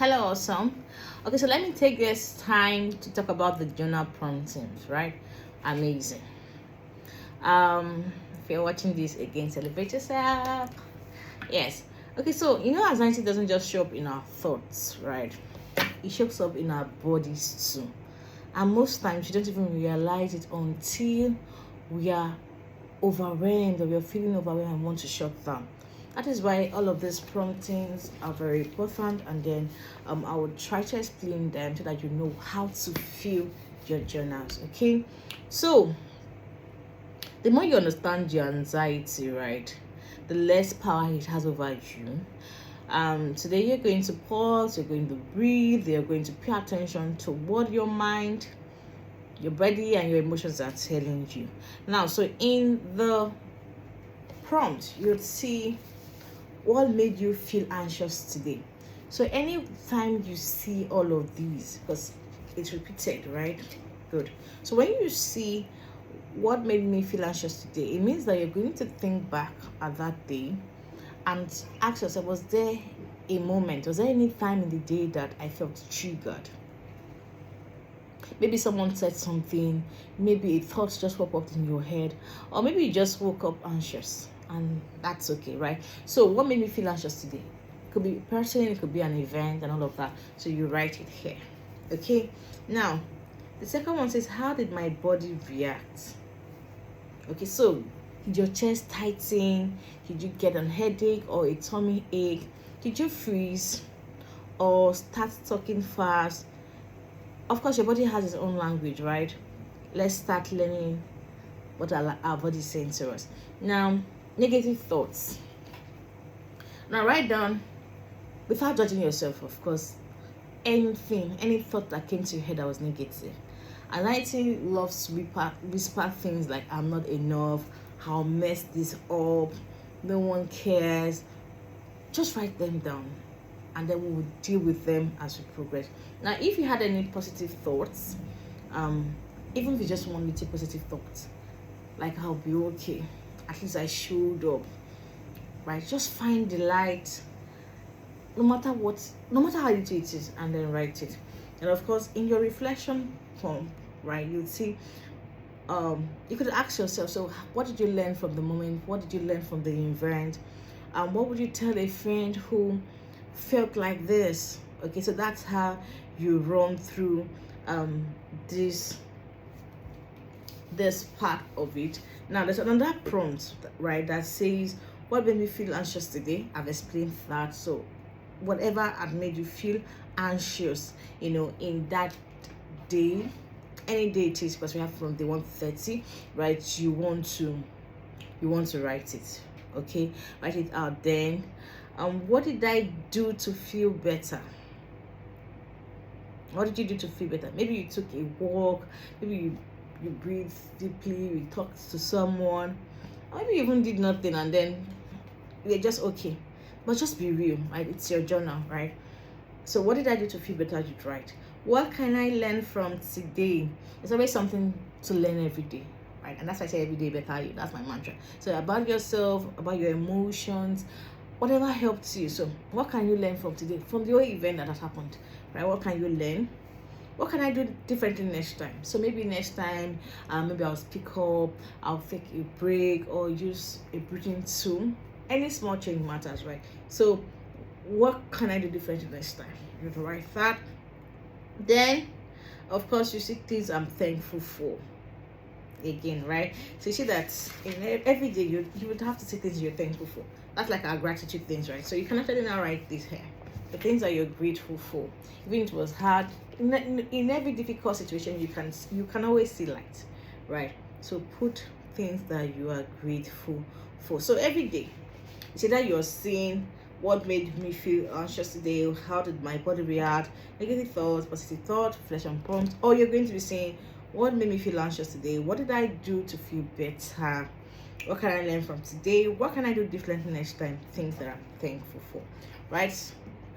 Hello, awesome. Okay, so let me take this time to talk about the journal promptings, right? Amazing. If you're watching this again, celebrate yourself. Yes. Okay, so anxiety doesn't just show up in our thoughts, right? It shows up in our bodies too. And most times you don't even realize it until we are overwhelmed or we're feeling overwhelmed and want to shut down. That is why all of these promptings are very important, and then I will try to explain them so that you know how to fill your journals. Okay, so the more you understand your anxiety, right, the less power it has over you. Today you're going to pause, you're going to breathe, you're going to pay attention to what your mind, your body, and your emotions are telling you. Now, so in the prompt, you'll see what made you feel anxious today. So anytime you see all of these, because it's repeated, right? Good. So when you see what made me feel anxious today, it means that you're going to think back at that day and ask yourself, was there a moment, was there any time in the day that I felt triggered? Maybe someone said something, maybe a thought just popped up in your head, or maybe you just woke up anxious, and that's okay, right? So what made me feel anxious today? It could be a person, it could be an event, and all of that. So you write it here. Okay, now the second one says, how did my body react? Okay, so did your chest tighten? Did you get a headache or a tummy ache? Did you freeze or start talking fast? Of course, your body has its own language, right? Let's start learning what our body is saying to us. Now, negative thoughts. Now, write down, without judging yourself, of course, any thought that came to your head that was negative. Anxiety loves to whisper things like, I'm not enough, I'll mess this up, no one cares. Just write them down, and then we will deal with them as we progress. Now, if you had any positive thoughts, even if you just one little positive thought, like I'll be okay, at least I showed up, right? Just find the light, no matter how little it is, and then write it. And of course, in your reflection form, right, you'll see, you could ask yourself, so what did you learn from the moment? What did you learn from the event? What would you tell a friend who felt like this? Okay, so that's how you run through this part of it. Now there's another prompt, right, that says, what made me feel anxious today? I've explained that. So whatever had made you feel anxious, in that day, any day it is, because we have from day 130, right? You want to write it. Okay, write it out. Then what did I do to feel better? What did you do to feel better? Maybe you took a walk, maybe you breathed deeply, you talked to someone, or maybe you even did nothing and then you're just okay. But just be real, right? It's your journal, right? So what did I do to feel better? You'd write. What can I learn from today? There's always something to learn every day, right? And that's why I say every day better you. That's my mantra. So about yourself, about your emotions, whatever helped you. So what can you learn from today, from the whole event that has happened, right? What can you learn? What can I do differently next time? So maybe next time, maybe I'll speak up, I'll take a break, or use a breathing tool. Any small change matters, right? So what can I do differently next time? You have to write that. Then, of course, you see things I'm thankful for. Again, right? So you see that in every day you would have to say things you're thankful for. That's like our gratitude things, right? So you can actually now write this here, the things that you're grateful for. Even if it was hard, in every difficult situation, you can always see light, right? So put things that you are grateful for. So every day, see that you're seeing what made me feel anxious today, how did my body react, negative thoughts, positive thoughts, reflection prompts, or you're going to be saying, what made me feel anxious today? What did I do to feel better? What can I learn from today? What can I do differently next time? Things that I'm thankful for, right?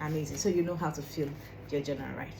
Amazing. So you know how to fill your journal, right?